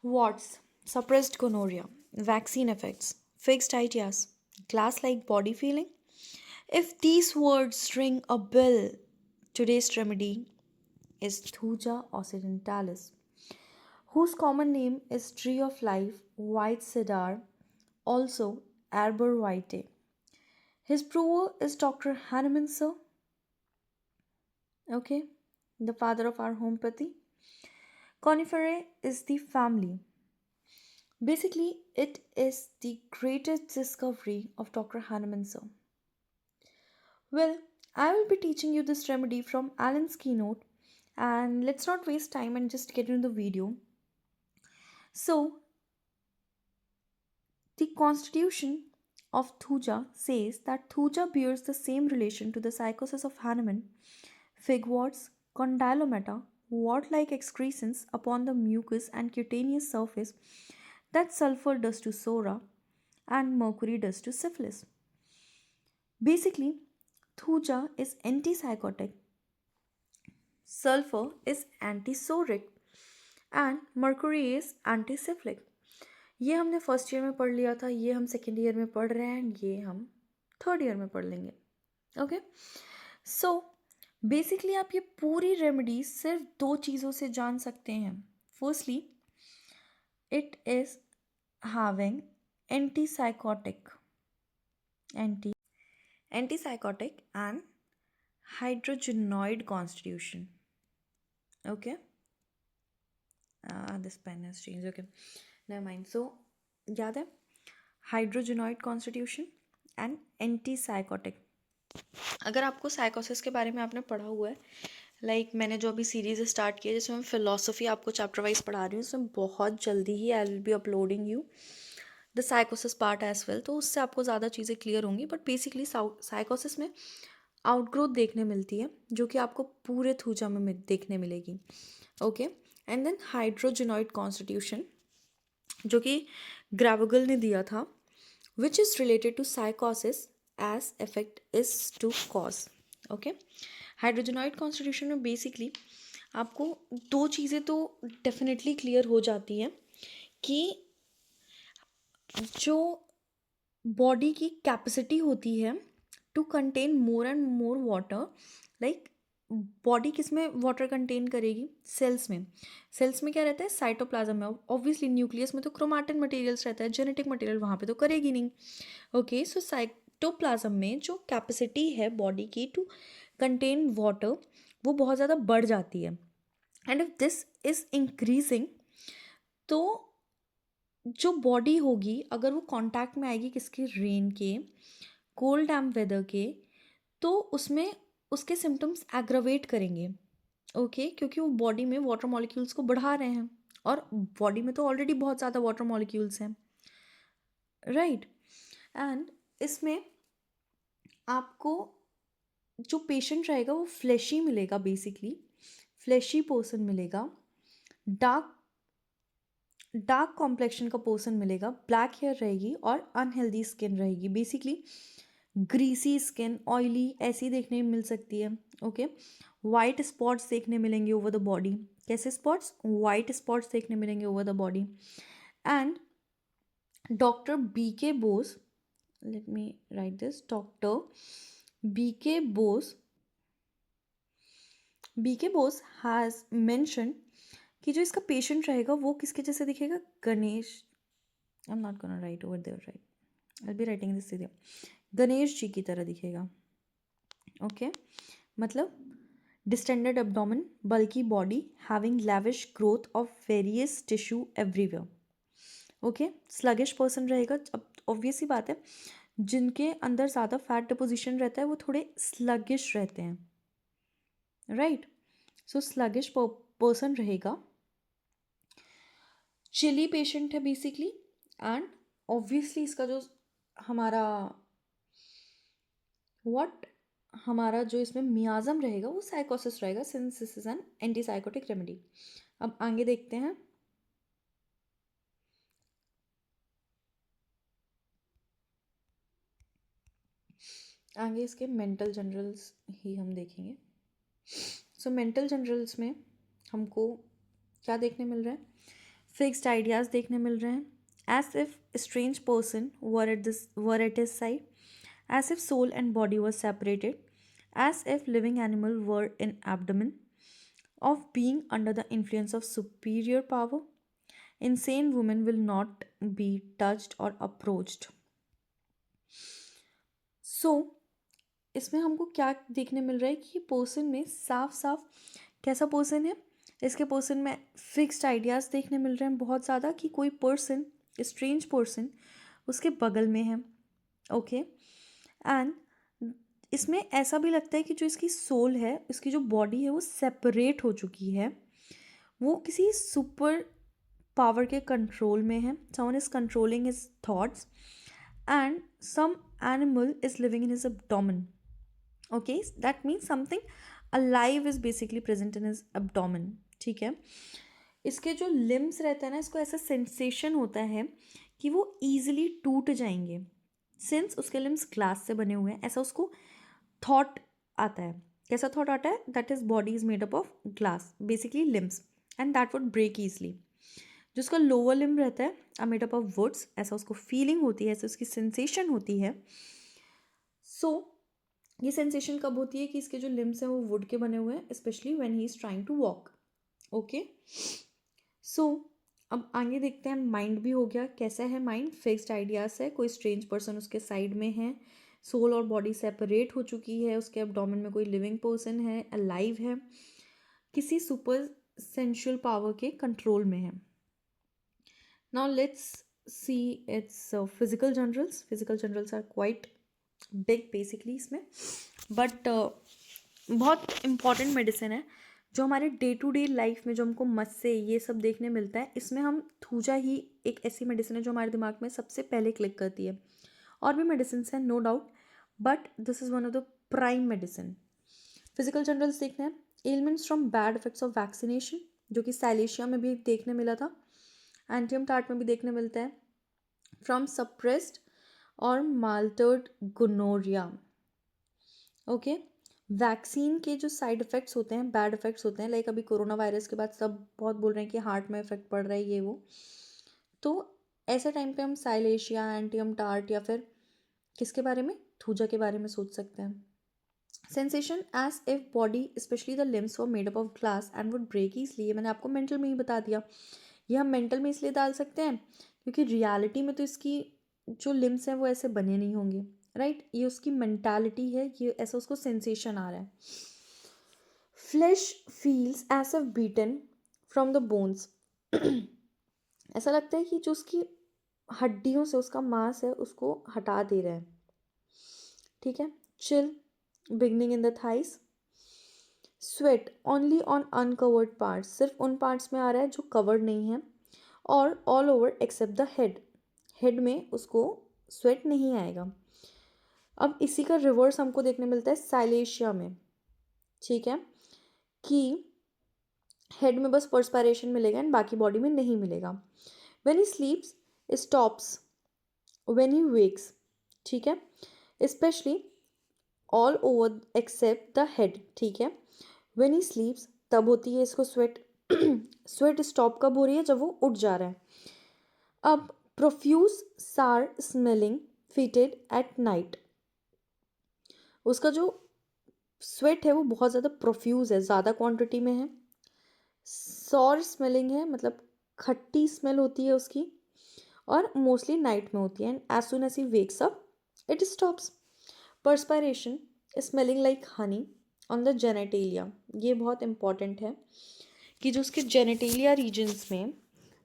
Warts, suppressed gonorrhea, vaccine effects, fixed ideas, glass like body feeling. If these words ring a bell, today's remedy is Thuja occidentalis, whose common name is tree of life, white cedar, also arbor vitae. His brewer is Dr. Hahnemann, sir, okay, the father of our homeopathy. Coniferae is the family. Basically, it is the greatest discovery of Dr. Hahnemann, sir. Well, I will be teaching you this remedy from Alan's keynote, and let's not waste time and just get into the video. So, the constitution of Thuja says that Thuja bears the same relation to the psychosis of Hahnemann, figworts, condylomata, wart-like excrescence upon the mucous and cutaneous surface that sulfur does to sora and mercury does to syphilis. Basically, Thuja is antipsychotic, sulfur is antisoric, and mercury is antisyphilitic. ये हमने first year में पढ़ लिया था, ये हम second year में पढ़ रहे हैं एंड ये हम थर्ड ईयर में पढ़ लेंगे. ओके, सो बेसिकली आप ये पूरी रेमेडी सिर्फ दो चीज़ों से जान सकते हैं. Firstly, it is having antipsychotic anti antipsychotic and hydrogenoid constitution. Okay, this pen has changed. Okay, never mind. So याद है, हाइड्रोजनॉइड कॉन्स्टिट्यूशन एंड एंटीसाइकोटिक. अगर आपको साइकोसिस के बारे में आपने पढ़ा हुआ है, मैंने जो अभी सीरीज स्टार्ट की है जिसमें मैं फिलोसफी आपको चैप्टर वाइज पढ़ा रही हूँ, उसमें बहुत जल्दी ही I will be uploading you the साइकोसिस पार्ट एज वेल, तो उससे आपको ज़्यादा चीज़ें क्लियर होंगी. बट बेसिकली साइकोसिस में आउटग्रोथ देखने मिलती है जो कि आपको पूरे थूजा में देखने मिलेगी. Okay, and then hydrogenoid constitution जो कि ग्रावगल ने दिया था, विच इज़ रिलेटेड टू साइकोसिस as effect is to cause. Okay, hydrogenoid constitution में बेसिकली आपको दो चीज़ें तो डेफिनेटली क्लियर हो जाती हैं कि जो बॉडी की कैपेसिटी होती है to contain more and more water, like body किस में वाटर कंटेन करेगी? सेल्स में. सेल्स में क्या रहता है? साइटोप्लाज्म में. ऑब्वियसली न्यूक्लियस में तो क्रोमैटिन मटेरियल्स रहता है, जेनेटिक मटेरियल वहाँ पे तो करेगी नहीं. ओके, सो साइटोप्लाज्म में जो कैपेसिटी है बॉडी की टू कंटेन वाटर वो बहुत ज़्यादा बढ़ जाती है. And if this is increasing, तो जो बॉडी होगी अगर वो कांटेक्ट में आएगी किसके? रेन के, कोल्ड डैम्प वेदर के, तो उसमें उसके सिम्टम्स एग्रवेट करेंगे. ओके, क्योंकि वो बॉडी में वाटर मॉलिक्यूल्स को बढ़ा रहे हैं और बॉडी में तो ऑलरेडी बहुत ज़्यादा वाटर मॉलिक्यूल्स हैं, राइट. एंड इसमें आपको जो पेशेंट रहेगा वो फ्लैशी मिलेगा, बेसिकली फ्लैशी पर्सन मिलेगा, डार्क डार्क कॉम्प्लेक्शन का पर्सन मिलेगा, ब्लैक हेयर रहेगी और अनहेल्दी स्किन रहेगी. बेसिकली ग्रीसी स्किन, ऑयली ऐसी देखने में मिल सकती है. ओके, वाइट स्पॉट्स देखने मिलेंगे ओवर द बॉडी. कैसे स्पॉट्स? वाइट स्पॉट्स देखने मिलेंगे over the body. And doctor B K Bose, let me write this, doctor B K Bose has mention कि जो इसका पेशेंट रहेगा वो किसके जैसे दिखेगा? Ganesh, I am not gonna write over there, right, I will be writing this सीधे, गणेश जी की तरह दिखेगा. ओके, मतलब distended abdomen, bulky body, having lavish growth of various tissue everywhere. Okay, sluggish person रहेगा. अब ऑब्वियस ही बात है, जिनके अंदर ज़्यादा फैट डिपोजिशन रहता है वो थोड़े स्लगिश रहते हैं, राइट. सो स्लगिश पर्सन रहेगा. चिली पेशेंट है बेसिकली. एंड ऑब्वियसली इसका जो हमारा हमारा जो इसमें मियाज़म रहेगा वो साइकोसिस रहेगा, since this is an antipsychotic remedy. अब आगे देखते हैं. आगे इसके मेंटल जनरल्स ही हम देखेंगे. सो मेंटल जनरल्स में हमको क्या देखने मिल रहा है? फिक्स्ड आइडियाज़ देखने मिल रहे हैं, as if strange person were at his side, as if soul and body were separated, as if living animal were in abdomen, of being under the influence of superior power. Insane women will not be touched or approached. So, इसमें हमको क्या देखने मिल रहा है कि person में साफ साफ कैसा पर्सन है, इसके पर्सन में फिक्स्ड आइडियाज़ देखने मिल रहे हैं बहुत ज़्यादा, कि कोई पर्सन, स्ट्रेंज पर्सन उसके बगल में है। ओके, एंड इसमें ऐसा भी लगता है कि जो इसकी सोल है, इसकी जो बॉडी है, वो सेपरेट हो चुकी है, वो किसी सुपर पावर के कंट्रोल में है। Someone is controlling his thoughts and some animal is living in his abdomen. Okay, that means something alive is basically present in his abdomen. ठीक है, इसके जो लिम्स रहते हैं ना, इसको ऐसा सेंसेशन होता है कि वो ईजिली टूट जाएंगे, सिंस उसके लिम्स ग्लास से बने हुए हैं। ऐसा उसको थॉट आता है। कैसा थॉट आता है? That is body is made up of glass, basically limbs, and that would break easily. जो उसका लोअर लिम्ब रहता है are made up of woods, ऐसा उसको फीलिंग होती है, ऐसा उसकी सेंसेशन होती है। सो ये सेंसेशन कब होती है कि इसके जो लिम्स हैं वो वुड के बने हुए हैं, specially when he is trying to walk. Okay, so अब आगे देखते हैं। माइंड भी हो गया, कैसा है माइंड? फिक्स्ड आइडियाज़ है, कोई स्ट्रेंज पर्सन उसके साइड में है, सोल और बॉडी सेपरेट हो चुकी है, उसके एब्डोमेन में कोई लिविंग पर्सन है, अलाइव है, किसी सुपर सेंशुअल पावर के कंट्रोल में है। Now let's see its physical generals. Physical generals are quite big basically इसमें, बट बहुत इंपॉर्टेंट मेडिसिन है जो हमारे डे टू डे लाइफ में जो हमको मस्से से ये सब देखने मिलता है। इसमें हम थूजा ही एक ऐसी मेडिसिन है जो हमारे दिमाग में सबसे पहले क्लिक करती है। और भी मेडिसिन हैं no doubt, but this is one of the prime medicine. Physical generals देखते हैं। Elements from bad effects of vaccination, जो कि साइलेशिया में भी देखने मिला था, एंटियम टार्ट में भी देखने मिलता है। फ्रॉम सप्रेस्ड और माल्टर्ड गोनोरिया। ओके, वैक्सीन के जो साइड इफ़ेक्ट्स होते हैं, बैड इफ़ेक्ट्स होते हैं, लाइक अभी कोरोना वायरस के बाद सब बहुत बोल रहे हैं कि हार्ट में इफेक्ट पड़ रहा है ये वो, तो ऐसे टाइम पे हम साइलेशिया, एंटियम टार्ट या फिर किसके बारे में? थूजा के बारे में सोच सकते हैं। Sensation as if body specially the limbs were made up of glass and wood break easily. ये मैंने आपको मेंटल में ही बता दिया। ये हम मेंटल में इसलिए डाल सकते हैं क्योंकि रियलिटी में तो इसकी जो लिम्स हैं वो ऐसे बने नहीं होंगे, राइट? ये उसकी मेंटालिटी है, ये ऐसा उसको सेंसेशन आ रहा है। Flesh feels as if beaten from the bones. ऐसा लगता है कि जो उसकी हड्डियों से उसका मांस है उसको हटा दे रहा है। ठीक है, chill beginning in the thighs. Sweat only on uncovered parts, सिर्फ उन पार्ट्स में आ रहा है जो कवर्ड नहीं है, और all over except the head, head में उसको स्वेट नहीं आएगा। अब इसी का रिवर्स हमको देखने मिलता है साइलेशिया में। ठीक है, कि हेड में बस पर्सपायरेशन मिलेगा एंड बाकी बॉडी में नहीं मिलेगा। When he sleeps stops when he wakes. ठीक है, specially all over except the head. ठीक है, व्हेन ही स्लीप्स तब होती है इसको स्वेट। स्वेट स्टॉप कब हो रही है? जब वो उठ जा रहा है। अब प्रोफ्यूज सार स्मेलिंग फीटेड एट नाइट, उसका जो स्वेट है वो बहुत ज़्यादा प्रोफ्यूज है, ज़्यादा क्वांटिटी में है। सॉर स्मेलिंग है, मतलब खट्टी स्मेल होती है उसकी, और मोस्टली नाइट में होती है। And as soon as he wakes up it stops. Perspiration smelling like honey on the genitalia. ये बहुत इंपॉर्टेंट है कि जो उसके जेनेटेलिया रीजन्स में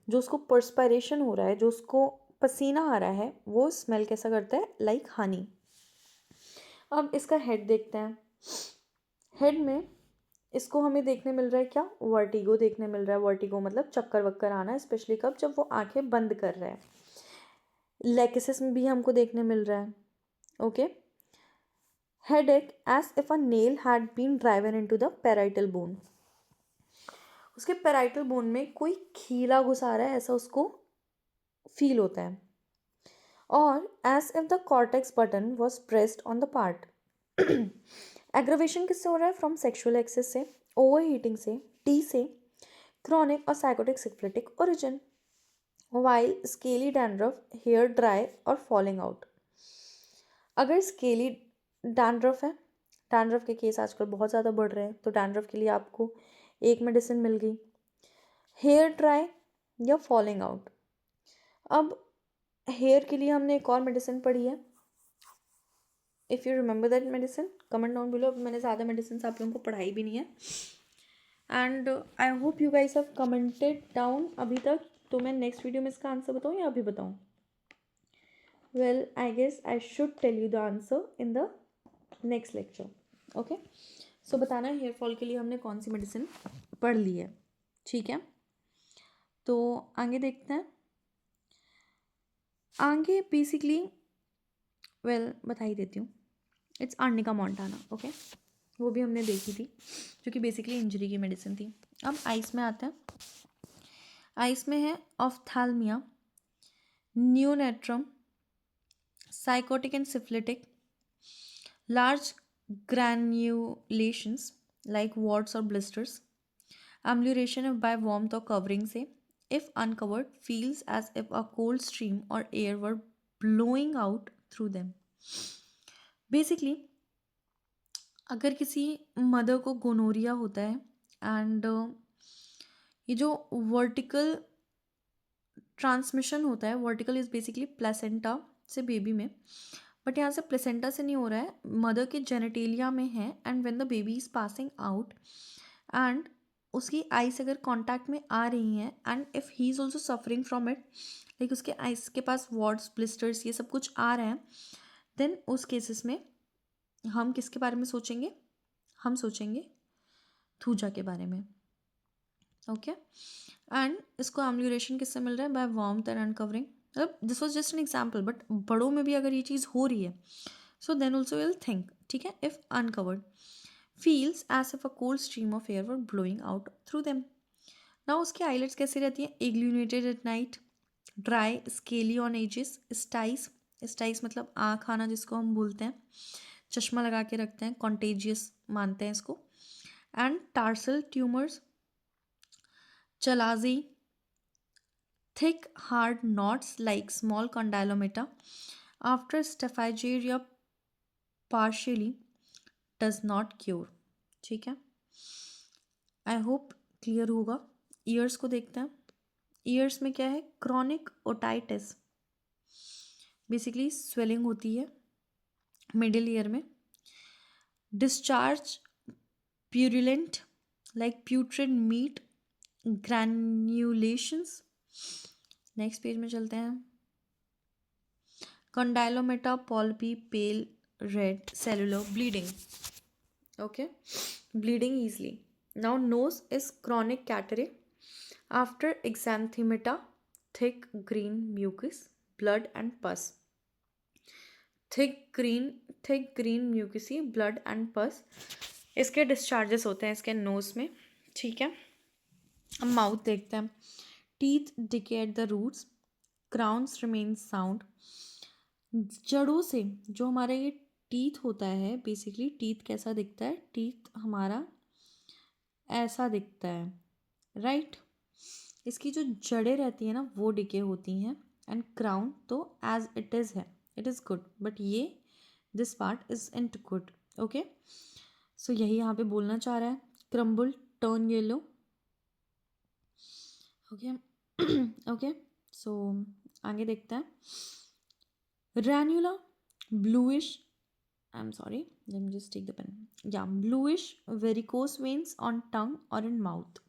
जो उसको पर्सपायरेशन हो रहा है, जो उसको पसीना आ रहा है, वो स्मेल कैसा करता है? लाइक हनी। अब इसका हेड देखते हैं। हेड में इसको हमें देखने मिल रहा है क्या? वर्टिगो देखने मिल रहा है। वर्टिगो मतलब चक्कर वक्कर आना, स्पेशली कब? जब वो आंखें बंद कर रहा है। लेकिसिस में भी हमको देखने मिल रहा है। Okay, headache as if a nail had been driven into the parietal bone, उसके पैराइटल बोन में कोई खीला घुसा रहा है, ऐसा उसको फील होता है। और as if the cortex button was pressed on the part. Aggravation किससे हो रहा है? फ्रॉम सेक्सुअल एक्सेस से, ओवर हीटिंग से, टी से, क्रॉनिक और sycotic syphilitic origin. While scaly dandruff, hair dry और फॉलिंग आउट। अगर स्केली डैंड्रफ है, डैंड्रफ के केस आजकल बहुत ज़्यादा बढ़ रहे हैं, तो डैंड्रफ के लिए आपको एक मेडिसिन मिल गई। हेयर ड्राई या फॉलिंग आउट, अब हेयर के लिए हमने एक और मेडिसिन पढ़ी है। If you remember that medicine comment down below. मैंने ज़्यादा मेडिसिन आप लोगों को पढ़ाई भी नहीं है, and I hope you guys have commented down अभी तक। तो मैं नेक्स्ट वीडियो में इसका आंसर बताऊँ या अभी बताऊँ? Well I guess I should tell you the answer in the next lecture. Okay, so बताना हेयर फॉल के लिए हमने कौन सी मेडिसिन पढ़ ली है, ठीक है? तो आगे देखते हैं। आगे बेसिकली बता ही देती हूँ, इट्स अर्निका मोंटाना। ओके, वो भी हमने देखी थी, जो कि बेसिकली इंजरी की मेडिसिन थी। अब आइस में आते हैं। आइस में है ophthalmia, neonatorum, sycotic and syphilitic, large granulations like warts और blisters, amelioration by warmth or covering से, if uncovered feels as if a cold stream or air were blowing out through them। Basically अगर किसी mother को gonorrhoea होता है and ये जो vertical transmission होता है, वर्टिकल इज बेसिकली प्लेसेंटा से बेबी में, बट यहाँ से प्लेसेंटा से नहीं हो रहा है, मदर के जेनेटेलिया में है। And when the baby is passing out and उसकी आइस अगर कांटेक्ट में आ रही हैं and if he is also suffering from it, like उसके आइस के पास वॉर्ड्स ब्लिस्टर्स ये सब कुछ आ रहे हैं, देन उस केसेस में हम किसके बारे में सोचेंगे? हम सोचेंगे थूजा के बारे में। ओके, एंड इसको एम्यूलेशन किससे मिल रहा है? By warmth and uncovering. मतलब this was just an example, but बड़ों में भी अगर ये चीज़ हो रही है, so then also will think, ठीक है, if uncovered feels as if a cold stream of air were blowing out through them। Now उसकी eyelids कैसी रहती हैं? Illuminated at night, dry, scaly on edges, styes, styes मतलब आँख आना जिसको हम बोलते हैं, चश्मा लगा के रखते हैं, contagious मानते हैं इसको, and tarsal tumors, chalazi, thick hard knots like small condylomata after staphylorrhea partially does not cure। ठीक है, आई होप क्लियर होगा। ईयर्स को देखते हैं। ईयर्स में क्या है? क्रॉनिक ओटाइटिस, बेसिकली स्वेलिंग होती है मिडिल ईयर में। Discharge purulent like putrid meat, granulations. Next page में चलते हैं। Condylomata polypi, pale red, cellular, bleeding. Okay, bleeding easily. Now nose is chronic catarrh after exanthemata, thick green mucus, blood and pus। thick green mucusy, blood and pus इसके discharges होते हैं इसके knows में, ठीक है। अब माउथ देखते हैं। Teeth decay at the roots, crowns remain sound. जड़ों से जो हमारा ये टीथ होता है, बेसिकली टीथ कैसा दिखता है? टीथ हमारा ऐसा दिखता है, राइट? इसकी जो जड़ें रहती हैं ना वो डिके होती हैं। एंड क्राउन तो एज इट इज़ है, इट इज़ गुड, बट ये this part is isn't good. Okay, so यही यहाँ पे बोलना चाह रहा है। Crumble, turn yellow. Okay okay, so आगे देखते हैं। Ranula bluish, I am sorry, let me just take the pen, या bluish varicose veins on tongue और इन माउथ।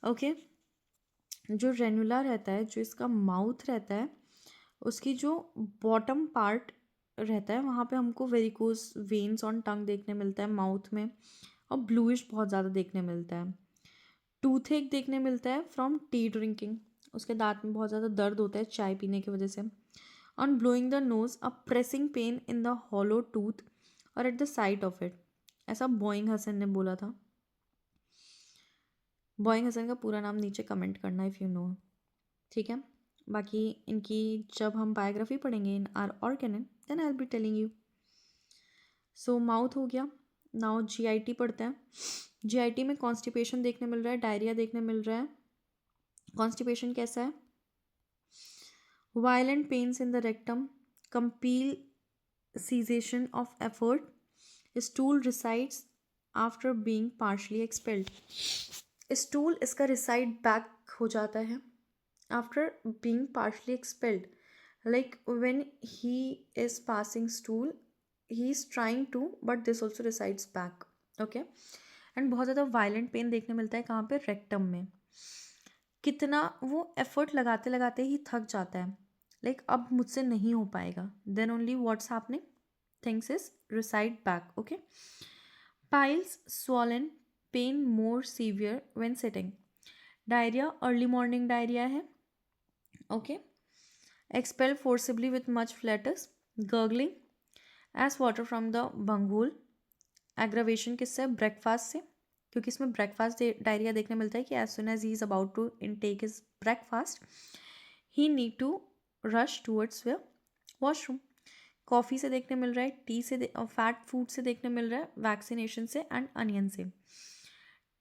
ओके, जो रेनुला रहता है, जो इसका माउथ रहता है, उसकी जो बॉटम पार्ट रहता है वहाँ पे हमको वेरिकोस वेन्स ऑन टंग देखने मिलता है माउथ में, और ब्लूइश बहुत ज़्यादा देखने मिलता है। टूथ एक देखने मिलता है फ्रॉम टी ड्रिंकिंग, उसके दांत में बहुत ज़्यादा दर्द होता है चाय पीने की वजह से। On blowing the nose, a pressing pain in the hollow tooth और at the side of it. ऐसा बोइंग हसन ने बोला था। बोइंग हसन का पूरा नाम नीचे कमेंट करना इफ़ यू नो, ठीक है। बाकी इनकी जब हम बायोग्राफी पढ़ेंगे in our organon, then I will be telling you. So mouth हो गया। नाउ जीआईटी पढ़ते हैं। जीआईटी में कॉन्स्टिपेशन देखने मिल रहा है, डायरिया देखने मिल रहा है। कॉन्स्टिपेशन कैसा है? Violent pains in the rectum compel cessation of effort. Stool resides after being partially expelled. Stool इसका रिसाइड बैक हो जाता है after being partially expelled. Like when he is passing stool he is trying to but this also recedes back. Okay. And बहुत ज़्यादा violent pen देखने मिलता है कहाँ पे, रेक्टम में. कितना वो एफर्ट लगाते लगाते ही थक जाता है, लाइक अब मुझसे नहीं हो पाएगा. Then only what's happening, things is reside back. Okay. Piles swollen, pain more severe when sitting. Diarrhoea early morning diarrhoea है. Okay. Expel forcibly with much flatus. Gurgling as water from the bunghole. Aggravation किससे, breakfast से, क्योंकि इसमें breakfast diarrhoea देखने मिलता है कि as soon as he is about to intake his breakfast he need to rush towards way washroom. Coffee से देखने मिल रहा है, टी से, फैट फूड से देखने मिल रहा है, वैक्सीनेशन से एंड अनियन से.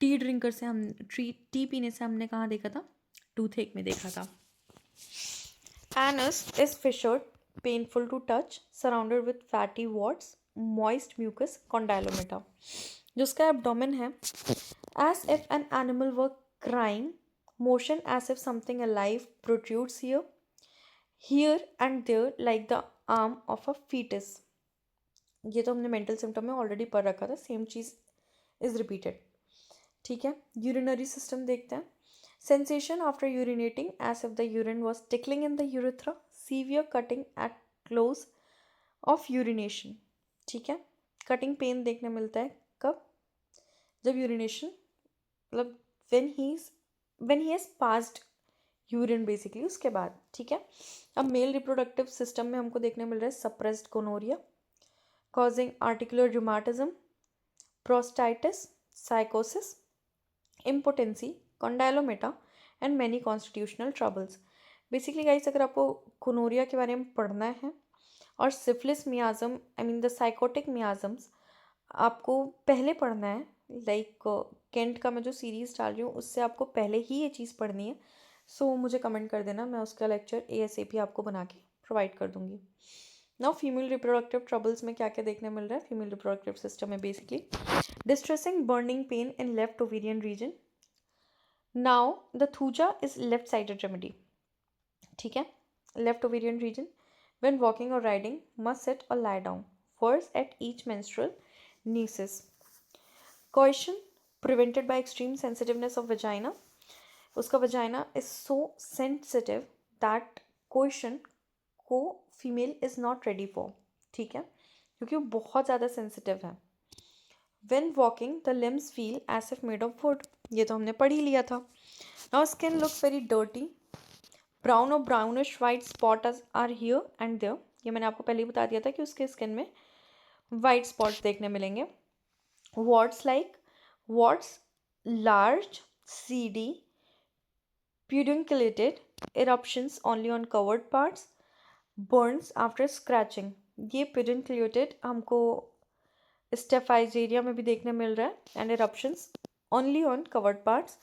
टी ड्रिंकर से हम टी पीने से हमने कहाँ देखा था, टूथ एक में देखा था. Anus is fissured, painful to touch, surrounded with fatty warts, moist mucus, condylomata. जो उसका एब्डोमेन है, as if an animal were crying, motion as if something alive protrudes here and there like the arm of a foetus. ये तो हमने mental symptom में already पढ़ रखा था, सेम चीज़ इज रिपीटेड. ठीक है. यूरिनरी सिस्टम देखते हैं. Sensation after urinating as if the urine was tickling in the urethra. Severe cutting at close of urination. ठीक है. कटिंग पेन देखने मिलता है कब, जब यूरिनेशन, मतलब when he has passed urine basically, उसके बाद. ठीक है. अब मेल रिप्रोडक्टिव सिस्टम में हमको देखने मिल रहा है suppressed gonorrhoea causing articular rheumatism, prostatitis, sycosis, impotency, condylomata and many constitutional troubles. Basically guys अगर आपको गोनोरिया के बारे में पढ़ना है और syphilis miasm, I mean the sycotic miasms आपको पहले पढ़ना है, लाइक केंट का मैं जो सीरीज़ डाल रही हूँ उससे आपको पहले ही ये चीज़ पढ़नी है. सो मुझे कमेंट कर देना, मैं उसका लेक्चर ASAP आपको बना के प्रोवाइड कर दूँगी. नाउ फीमेल रिप्रोडक्टिव ट्रबल्स में क्या क्या देखने मिल रहा है फीमेल रिप्रोडक्टिव सिस्टम में, basically distressing burning pain in left ovarian region. Now the thuja is left sided remedy. ठीक है. Left ovarian region when walking or riding must sit or lie down first at each menstrual nesis. Coition prevented by extreme sensitiveness of vagina. उसका vagina is so sensitive that coition को female is not ready for. ठीक है. क्योंकि वो बहुत ज़्यादा sensitive है. When walking, the limbs feel as if made of wood. ये तो हमने पढ़ ही लिया था. Now skin looks very dirty. Brown or brownish white spots are here and there. ये मैंने आपको पहले ही बता दिया था कि उसके स्किन में वाइट स्पॉट्स देखने मिलेंगे. Warts like warts, large, seedy, pedunculated, eruptions only on covered parts, burns after scratching. ये pedunculated हमको स्टेफाइजेरिया में भी देखने मिल रहा है. And eruptions only on covered parts,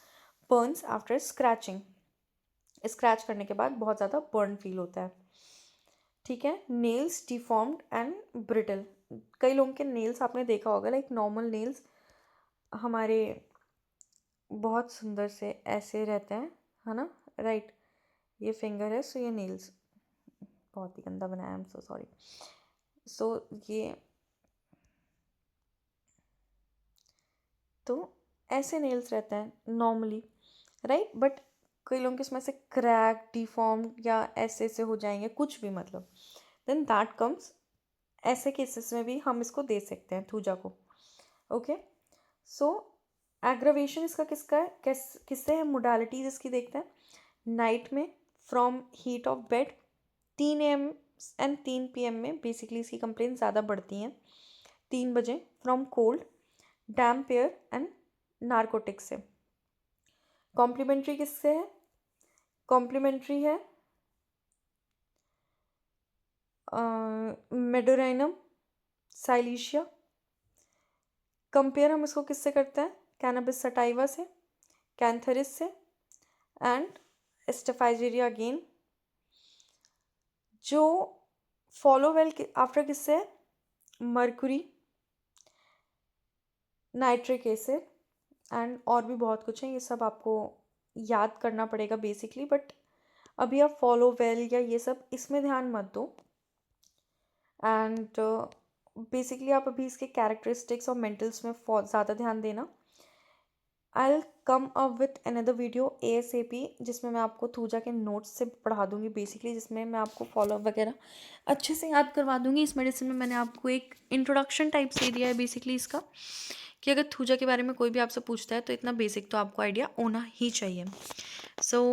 Burns after scratching. Scratch करने के बाद बहुत ज़्यादा बर्न फील होता है. ठीक है. Nails deformed and brittle. कई लोगों के नेल्स आपने देखा होगा, लाइक नॉर्मल नेल्स हमारे बहुत सुंदर से ऐसे रहते हैं, है ना, राइट. ये फिंगर है, सो ये नेल्स बहुत ही गंदा बनाया, आई एम सो सॉरी. सो ये तो ऐसे नेल्स रहते हैं नॉर्मली, राइट. बट कई लोगों के इसमें से क्रैक, डिफॉर्म या ऐसे ऐसे हो जाएंगे, कुछ भी मतलब, देन दैट कम्स. ऐसे केसेस में भी हम इसको दे सकते हैं थूजा को. ओके. सो एग्रावेशन इसका किसका है, किससे है, मोडालिटीज इसकी देखते हैं. नाइट में from heat of bed, 3 AM and 3 PM में बेसिकली इसकी कंप्लेन ज़्यादा बढ़ती हैं. 3 बजे from cold, damp air and narcotics से. कॉम्प्लीमेंट्री किससे है, कॉम्प्लीमेंट्री है मेडोराइनम, साइलिशिया. कंपेयर हम इसको किससे करते हैं, कैनबिस सटाइवा से, कैंथरिस से एंड स्टेफाइजेरिया अगेन. जो फॉलो वेल आफ्टर किससे है? मर्कुरी, नाइट्रिक एसिड एंड और भी बहुत कुछ है, ये सब आपको याद करना पड़ेगा बेसिकली, बट अभी आप फॉलो वेल या ये सब इसमें ध्यान मत दो। एंड बेसिकली आप अभी इसके कैरेक्टरिस्टिक्स और मेंटल्स में ज़्यादा ध्यान देना। I come up with another video ASAP, जिसमें मैं आपको थूजा के नोट्स से पढ़ा दूंगी बेसिकली, जिसमें मैं आपको फॉलो वगैरह अच्छे से याद करवा दूंगी। इस मेडिसिन में मैंने आपको एक इंट्रोडक्शन टाइप से दिया है बेसिकली इसका, कि अगर थूजा के बारे में कोई भी आपसे पूछता है तो इतना बेसिक तो आपको आइडिया होना ही चाहिए। So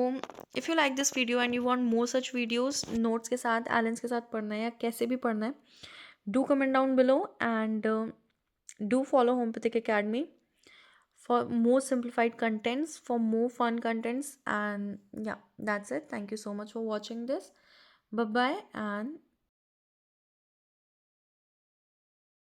if you like this video and you want more such videos notes के साथ, एलेंस के साथ पढ़ना है या कैसे भी पढ़ना है, do comment down below and do follow Homeopathic Academy for more simplified contents, for more fun contents. And yeah, that's it. Thank you so much for watching this. Bye bye and